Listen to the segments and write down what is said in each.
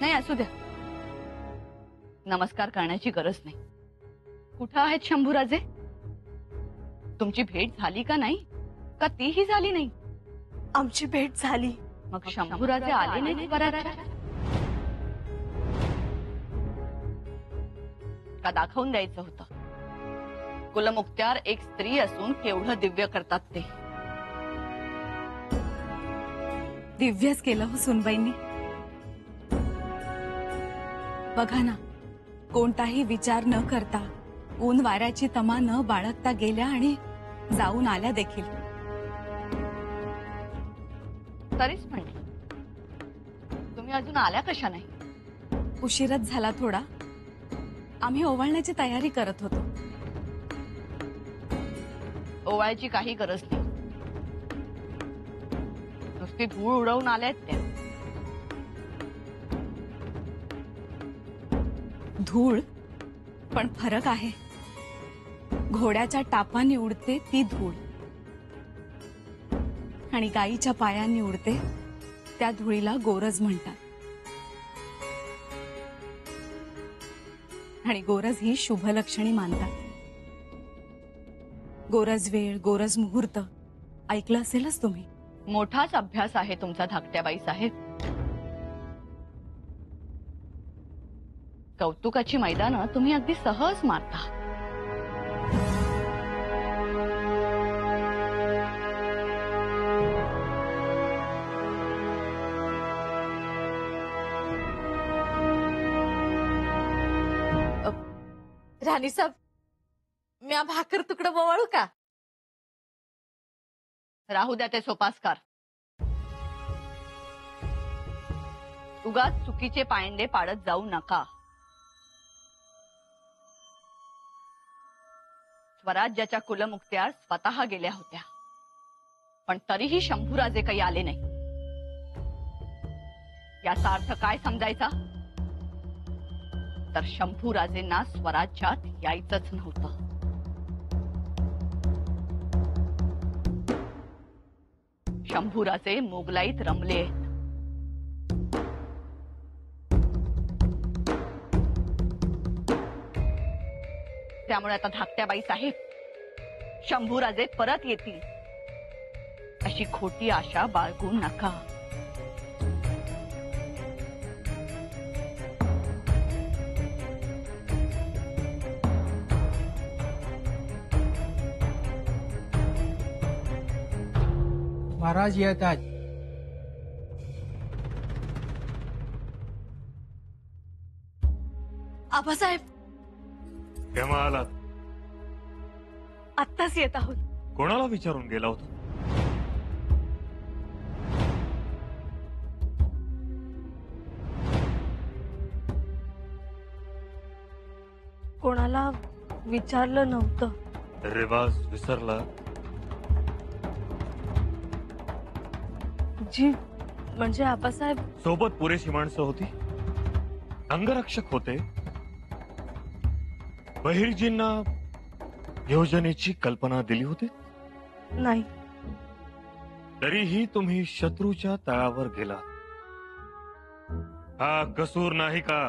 नाही असू द्या, नमस्कार करण्याची गरज नाही. कुठं आहेत शंभूराजे? तुमची भेट झाली का नाही, का तीही झाली नाही? आमची भेट झाली. मग शंभूराजे आले नाही स्वराज्यात का? दाखवून द्यायचं होतं. कुलमुक्त्यार एक स्त्री असून केवढं दिव्य करतात ते. दिव्यच केलं हो सुनबाईंनी. बघा ना, कोणताही विचार न करता ऊन वाऱ्याची तमा न बाळगता गेल्या आणि जाऊन आल्या देखील. तरीच म्हटलं, तुम्ही अजून आल्या कशा नाही? उशीरच झाला थोडा. आम्ही ओवाळण्याची तयारी करत होतो. ओवाळ्याची काही गरज नाही. नुसती धूळ उडवून आल्यात त्या. धूळ, पण फरक आहे. घोड्याच्या टापांनी उडते ती धूळ आणि गाईच्या पायांनी उडते त्या धुळीला गोरज म्हणतात. आणि गोरज ही शुभलक्षणी मानतात. गोरज वेळ, गोरज मुहूर्त ऐकलं असेलच तुम्ही. मोठाच अभ्यास आहे तुमचा धाकट्याबाई साहेब. कौतुकाची मैदानं तुम्ही अगदी सहज मारता. राणी साहेब, म्या भाकर तुकडं वळू का? राहू द्या ते सोपास्कार. उगाच चुकीचे पायंडे पाडत जाऊ नका. स्वराज्याच्या कुलमुक्त्यार स्वतः गेल्या होत्या, पण तरीही शंभूराजे काही आले नाही. याचा अर्थ काय समजायचा? तर शंभूराजेंना स्वराज्यात यायचंच नव्हतं. शंभूराजे मोगलाईत रमले. त्यामुळे आता धाकट्याबाई साहेब, शंभूराजे परत येतील अशी खोटी आशा बाळगू नका. महाराज येत आहेत. आबासाहेब, केव्हा आलात? आत्ताच येत आहोत. कोणाला विचारून गेला होता? कोणाला विचारलं नव्हतं. रिवाज विसरला? जी म्हणजे आबासाहेब, सोबत पुरेशी माणसं होती, अंगरक्षक होते. बहिर्जींना योजनेची कल्पना दिली होती? नाही. तरीही तुम्ही शत्रूच्या तळावर गेला. हा कसूर नाही का?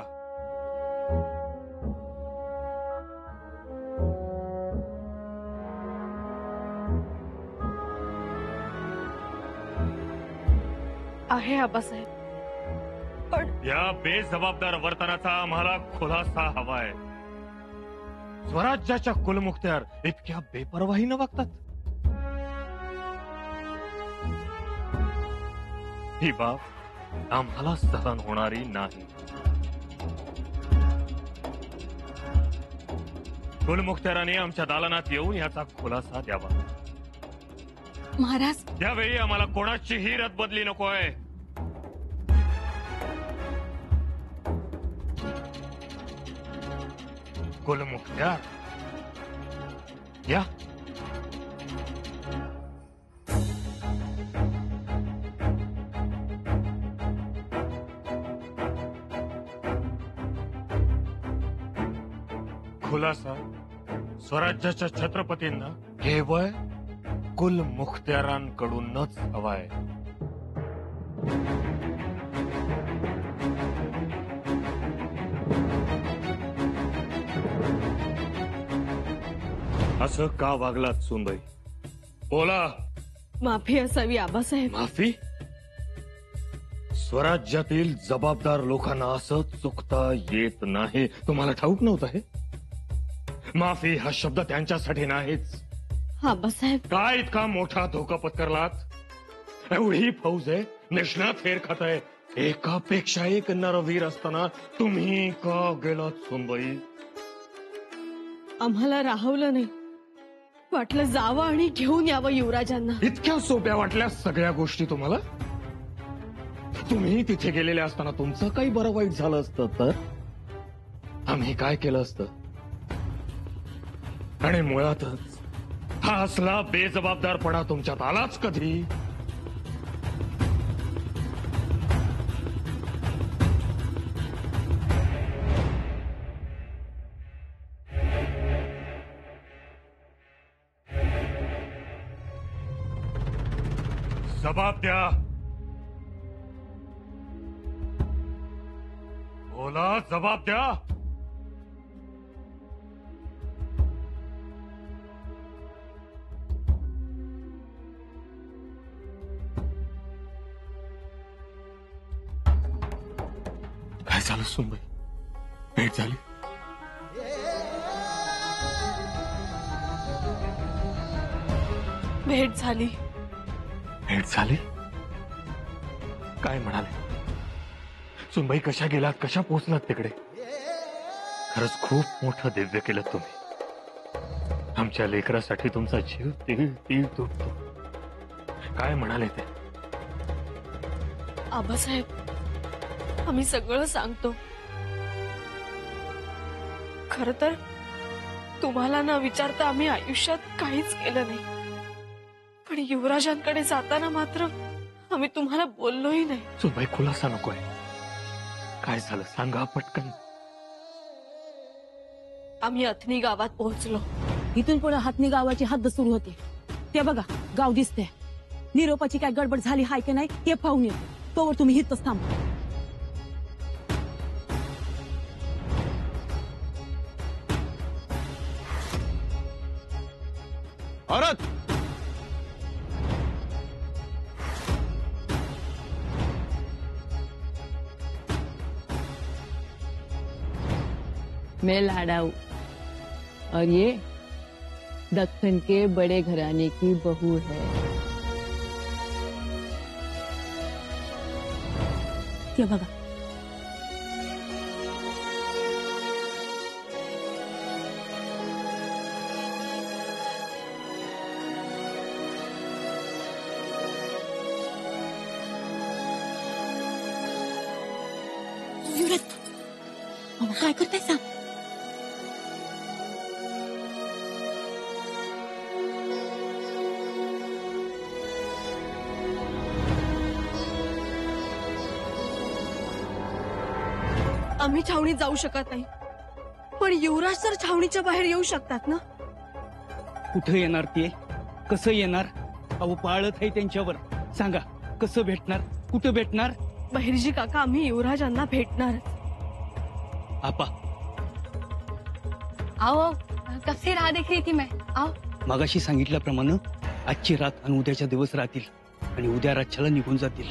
आहे आबासाहेब, पण या बेजबाबदार वर्तनाचा आम्हाला खुलासा हवाय. स्वराज्याच्या कुलमुक्त्यार इतक्या बेपर्वाहीनं वागतात. ही बाब आम्हाला सहन होणारी नाही. कुलमुक्त्याराने आमच्या दालनात येऊन याचा खुलासा द्यावा. महाराज, त्यावेळी आम्हाला कोणाचीही रद्दबदली नकोय. कुलमुक्त्यार या. खुलासा स्वराज्याच्या छत्रपतींना केवळ कुलमुक्त्यारांकडूनच हवाय. असं का वागलात सुनबाई? बोला. माफी असावी आबासाहेब. माफी? स्वराज्यातील जबाबदार लोकांना असं चुकता येत नाही, तुम्हाला ठाऊक नव्हतं हे? माफी हा शब्द त्यांच्यासाठी नाहीच. आबासाहेब, काय इतका मोठा धोका पत्करलात? एवढी फौज आहे, निष्णात फेर खात आहे, एकापेक्षा एक नरवीर असताना तुम्ही का गेलात सुनबाई? आम्हाला राहवलं नाही. वाटलं जावं आणि घेऊन यावं युवराजांना. इतक्या सोप्या वाटल्या सगळ्या गोष्टी तुम्हाला? तुम्ही तिथे गेलेले असताना तुमचं काही बरं वाईट झालं असतं तर आम्ही काय केलं असतं? आणि मुळातच हा असला बेजबाबदारपणा तुमच्यात आलाच कधी? जबाब द्या. बोला, जबाब द्या. काय झालं सुनबाई? भेट झाली? भेट झाली. भेट झाली? काय म्हणाले? सुनबाई कशा गेलात, कशा पोहोचलात तिकडे? खरंच खूप मोठं दिव्य केलं तुम्ही. आमच्या लेकरासाठी तुमचा जीव तीळ तीळ तुटतो. काय म्हणाले ते? आबासाहेब, आम्ही सगळं सांगतो. खर तर तुम्हाला न विचारता आम्ही आयुष्यात काहीच केलं नाही. पण युवराजांकडे जाताना मात्र आम्ही तुम्हाला बोललोही नाही. सुनबाई, खुलासा नकोय. काय झालं सांगा पटकन. आम्ही अथनी गावात पोहोचलो. इथून पुढे हातनी गावाची हद्द सुरू होते. ते बघा, गाव दिसते. निरोपाची काय गडबड झाली हाय की नाही ते पाहून येतो. तोवर तुम्ही इथंच थांबा. औरत, मैं लाडाऊ और ये दक्कन के बड़े घराने की बहू है. ते बघा, युवराज, अहो, काय करताय सांग? आम्ही छावणीत जाऊ शकत नाही, पण युवराज तर छावणीच्या बाहेर येऊ शकतात ना. कुठं येणार ते? कसं येणार? अहो, पाळत आहे त्यांच्यावर. सांगा, कसं भेटणार? कुठं भेटणार? बहिर्जी काका, आम्ही युवराजांना भेटणार. आपा, आओ, कब से राह देख रही थी मैं. आओ. मगाशी सांगितल्याप्रमाणे आजची रात आणि उद्याच्या दिवस राहतील आणि उद्या रातच्याला निघून जातील.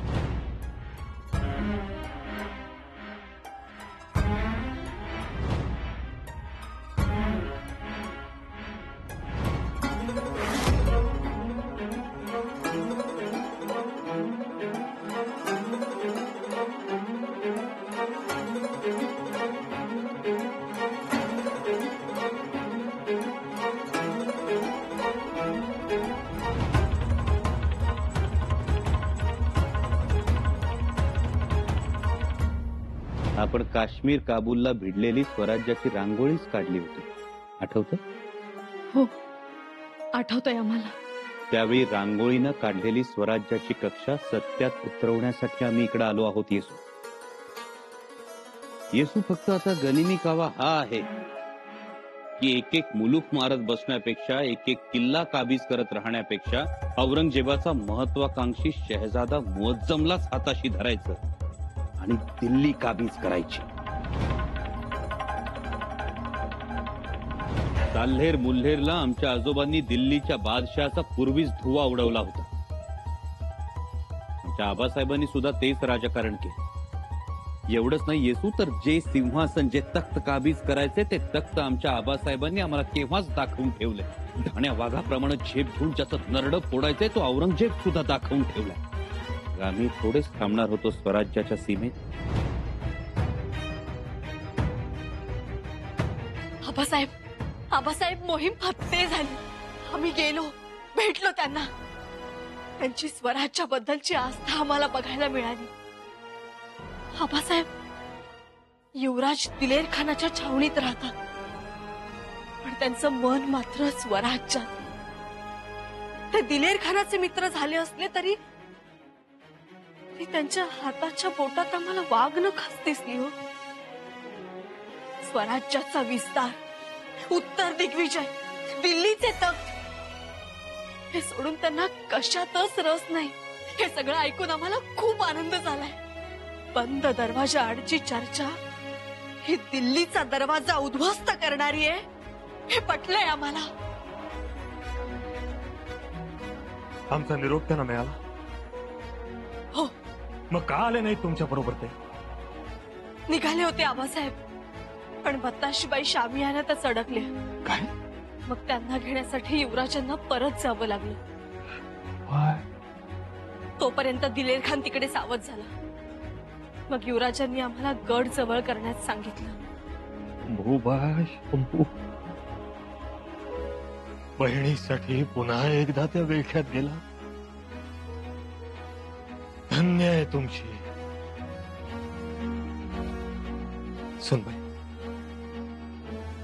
आपण काश्मीर काबूलला भिडलेली स्वराज्याची रांगोळीच काढली होती, आठवतं? हो, आठवतंय आम्हाला. त्यावेळी रांगोळीनं काढलेली स्वराज्याची कक्षा सत्यात उतरवण्यासाठी आम्ही इकडे आलो आहोत. येसू येसू फक्त आता गनिमी कावा हा आहे की एक एक मुलूक मारत बसण्यापेक्षा, एक एक किल्ला काबीज करत राहण्यापेक्षा औरंगजेबाचा महत्वाकांक्षी शहजादा मुअज्जमलाच हाताशी धरायचं आणि दिल्ली काबीज करायची. साल्हेर मुल्हेरला आमच्या आजोबांनी दिल्लीच्या बादशहाचा पूर्वीच धुवा उडवला होता. आमच्या आबासाहेबांनी सुद्धा तेच राजकारण केलं. एवढंच नाही येसू, तर जे सिंहासन, जे तख्त काबीज करायचे ते तख्त आमच्या आबासाहेबांनी आम्हाला केव्हाच दाखवून ठेवले. धाण्या वाघाप्रमाणे झेप घेऊन ज्याचं नरड फोडायचंय तो औरंगजेब सुद्धा दाखवून ठेवलाय. आम्ही थोडेच थांबणार होतो स्वराज्याच्या सीमेत. आबासाहेब मोहीम फत्ते झाली. आम्ही गेलो, भेटलो त्यांना. त्यांची स्वराज्याबद्दलची आस्था आम्हाला बघायला मिळाली. आबासाहेब, युवराज दिलेर खानाच्या छावणीत राहतात, पण त्यांचं मन मात्र स्वराज्यात. ते दिलेर खानाचे मित्र झाले असले तरी त्यांच्या हाताच्या बोटात आम्हाला वाघ नखच दिसली हो. स्वराज्याचा विस्तार, उत्तर दिग्विजय, दिल्लीचे तख्त, हे सोडून त्यांना कशातच रस नाही. हे सगळं ऐकून आम्हाला खूप आनंद झालाय. बंद दरवाजा आडची चर्चा ही दिल्लीचा दरवाजा उद्ध्वस्त करणारी आहे, हे पटलंय आम्हाला. आमचा निरोप त्यांना मिळाला. हो. मग का आले नाही तुमच्या बरोबर? ते निघाले होते आबासाहेब, पण बत्ताशीबाई शामियानातच अडकले. काय? मग त्यांना घेण्यासाठी युवराजांना परत जावं लागलं. तोपर्यंत दिलेर खान तिकडे सावध झाला. मग युवराजांनी आम्हाला गड जवळ करण्यास सांगितलं. बहिणीसाठी पुन्हा एकदा त्या वेख्यात गेला. धन्य आहे तुमची सुनबाई.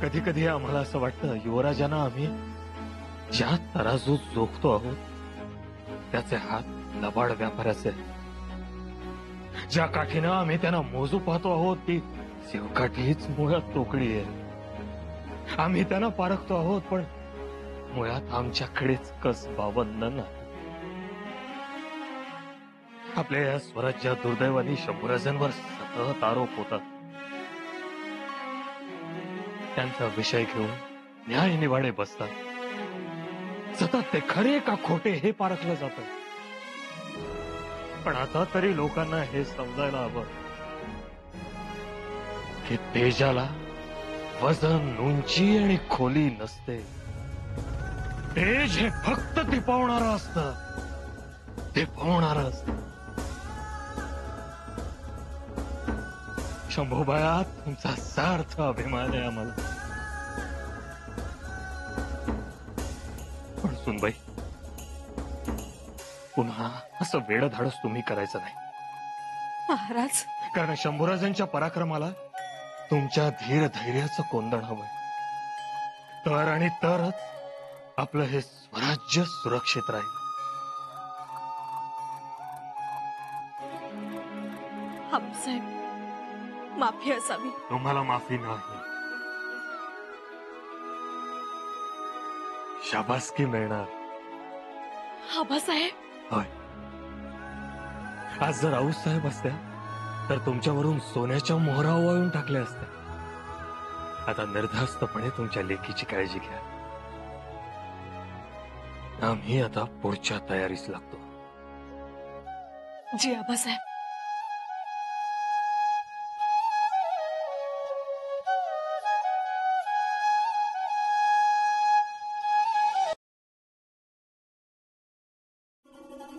कधी कधी आम्हाला असं वाटतं युवराजांना आम्ही ज्या तराजूत जोखतो आहोत त्याचे हात लबाड व्यापाराचे. ज्या काठीनं आम्ही त्यांना मोजू पाहतो आहोत ती शिवकाठीच मुळात तोकडी आहे. आम्ही त्यांना पारखतो आहोत, पण मुळात आमच्याकडेच कस बावन्न नाही. आपल्या या स्वराज्यात दुर्दैवानी शंभूराजांवर सतत आरोप होतात. त्यांचा विषय घेऊन न्याय निवाडे बसतात. सतत ते खरे का खोटे हे पारखलं जातं. पण आता तरी लोकांना हे समजायला हवं की तेजाला वजन, उंची आणि खोली नसते. तेज हे फक्त टिपवणारं असतं, टिपवणारं असतं. शंभूबाया, तुमचा सार्थ अभिमान आहे आम्हाला. पण सुनबाई, पुन्हा असं वेडधाडस तुम्ही करायचं नाही महाराज. कारण शंभूराजांच्या पराक्रमाला तुमच्या धीर धैर्याचं कोंदण हवंय. तर आणि तरच आपलं हे स्वराज्य सुरक्षित राहील. आबासाहेब, माफी असावी. तुम्हाला माफी नाही, शाबासकी मिळणार. आबासाहेब, होय. आज जर आऊसाहेब असत्या तर तुमच्यावरून सोन्याच्या मोहरा ओवाळून टाकल्या असत्या. आता निर्धास्तपणे तुमच्या लेकीची काळजी घ्या. आम्ही आता पुढच्या तयारीस लागतो. जी आबासाहेब.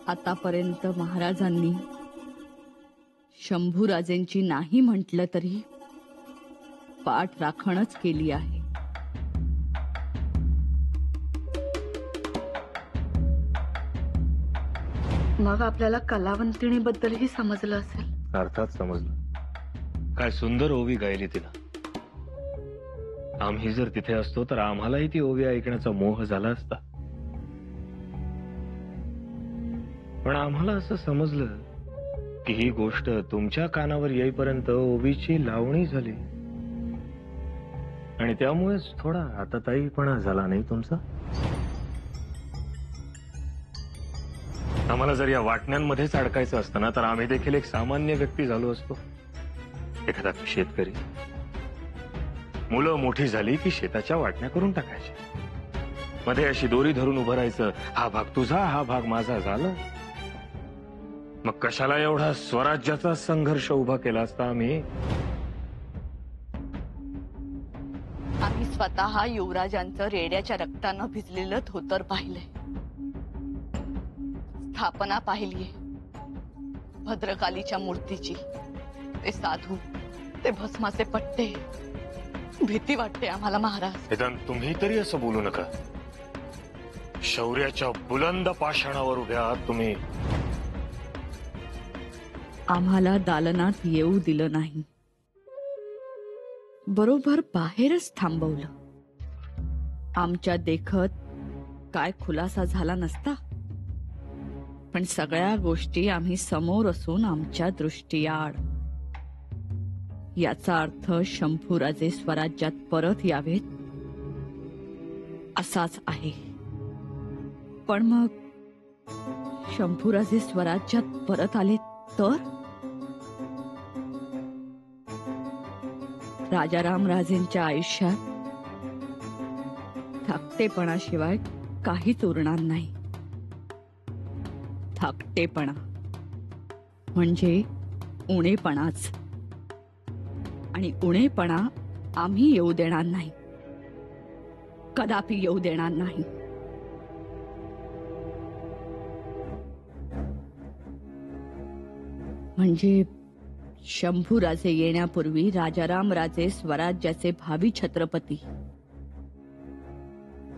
आतापर्यंत महाराजांनी शंभूराजेंची नाही म्हटलं तरी पाठ राखणच केली आहे. मग आपल्याला कलावंतिणीबद्दलही समजलं असेल. अर्थात समजलं. काय सुंदर ओवी गायली तिला. आम्ही जर तिथे असतो तर आम्हालाही ती ओवी ऐकण्याचा मोह झाला असता. पण आम्हाला असं समजलं की ही गोष्ट तुमच्या कानावर येईपर्यंत ओवीची लावणी झाली आणि त्यामुळेच थोडा आताताईपणा झाला नाही तुमचा. आम्हाला जर या वाटण्यांमध्येच अडकायचं असतं ना तर आम्ही देखील एक सामान्य व्यक्ती झालो असतो. एखादा शेतकरी, मुलं मोठी झाली की शेताच्या वाटण्या करून टाकायच्या. मध्ये अशी दोरी धरून उभं राहायचं, हा भाग तुझा हा भाग माझा झालं. मग कशाला एवढा स्वराज्याचा संघर्ष उभा केला असता आम्ही? आम्ही स्वतः युवराजांचं रेड्याच्या रक्तानं भिजलेलं धोतर पाहिलंय, स्थापना पाहिलीये भद्रकालीच्या मूर्तीची, ते साधू, ते भस्माचे पट्टे. भीती वाटते आम्हाला महाराज. निदान तुम्ही तरी असं बोलू नका. शौर्याच्या बुलंद पाषाणावर उभ्या आहात तुम्ही. आम्हाला दालनात येऊ दिलं नाही, बरोबर बाहेरच थांबवलं. आमच्या देखत काय खुलासा झाला नसता, पण सगळ्या गोष्टी आम्ही समोर असून आमच्या दृष्टीआड. याचा अर्थ शंभूराजे स्वराज्यात परत यावेत असाच आहे. पण मग शंभूराजे स्वराज्यात परत आले तर राजाराम राजेंच्या आयुष्यात धाकटेपणाशिवाय काहीच उरणार नाही. धाकटेपणा म्हणजे उणेपणाच, आणि उणेपणा आम्ही येऊ देणार नाही, कदापि येऊ देणार नाही. म्हणजे शंभूराजे येण्यापूर्वी राजाराम राजे स्वराज्याचे भावी छत्रपती,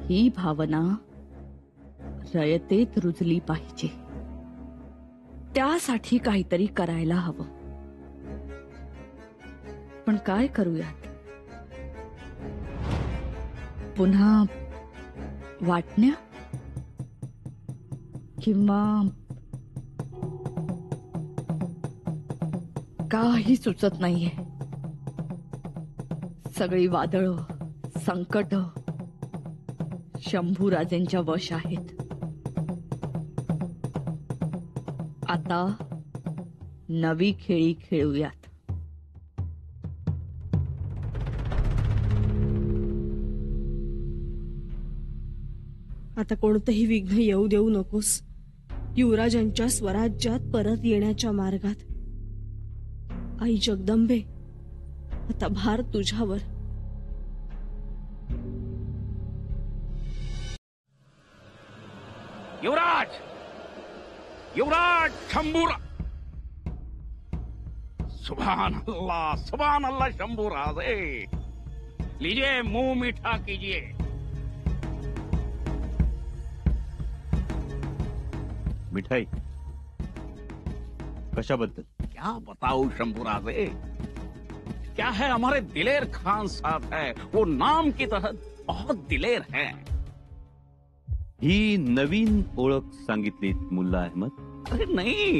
ही भावना रयतेत रुजली पाहिजे. त्यासाठी काहीतरी करायला हवं. पण काय करूयात? पुन्हा वाटण्या किंवा काही सुचत नाहीये. सगळी वादळ, संकट शंभूराजेंच्या वश आहेत. आता नवी खेळी खेळूयात. आता कोणतंही विघ्न येऊ देऊ नकोस युवराजांच्या स्वराज्यात परत येण्याच्या मार्गात. आई जगदंबे, आता भार तुझ्यावर. युवराज, युवराज शंभूरा. सुभान अल्लाह शंभूराजे. लीजिए, मुंह मीठा कीजिए. मिठाई कशाबद्दल? क्या बताऊं शंभूराजे, क्या है, हमारे दिलेर खान साहब है, वो नाम की तरह बहुत दिलेर है. ही नवीन ओळख सांगितलीत मुल्ला अहमद? अरे नहीं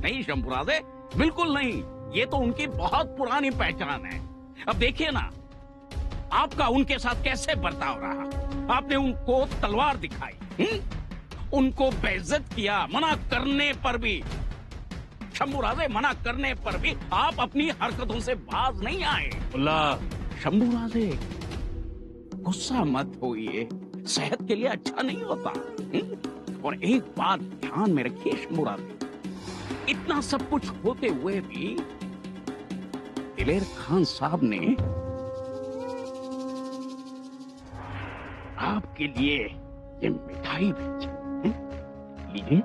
नहीं शंभूराजे, बिल्कुल नहीं. ये तो उनकी बहुत पुरानी पहचान है. अब देखिए ना, आपका उनके साथ कैसे बर्ताव रहा. आपने उनको तलवार दिखाई, उनको बेइज्जत किया, मना करने पर भी, शंभूराजे मना करने पर भी आप अपनी हरकतों से बाज नहीं आए. मुल्ला, शंभूराजे गुस्सा मत होइए, सेहत के लिए अच्छा नहीं होता. और एक बात ध्यान में रखिए शंभूराजे, इतना सब कुछ होते हुए भी दिलेर खान साहब ने आपके लिए ये मिठाई भेजी. लीजिए.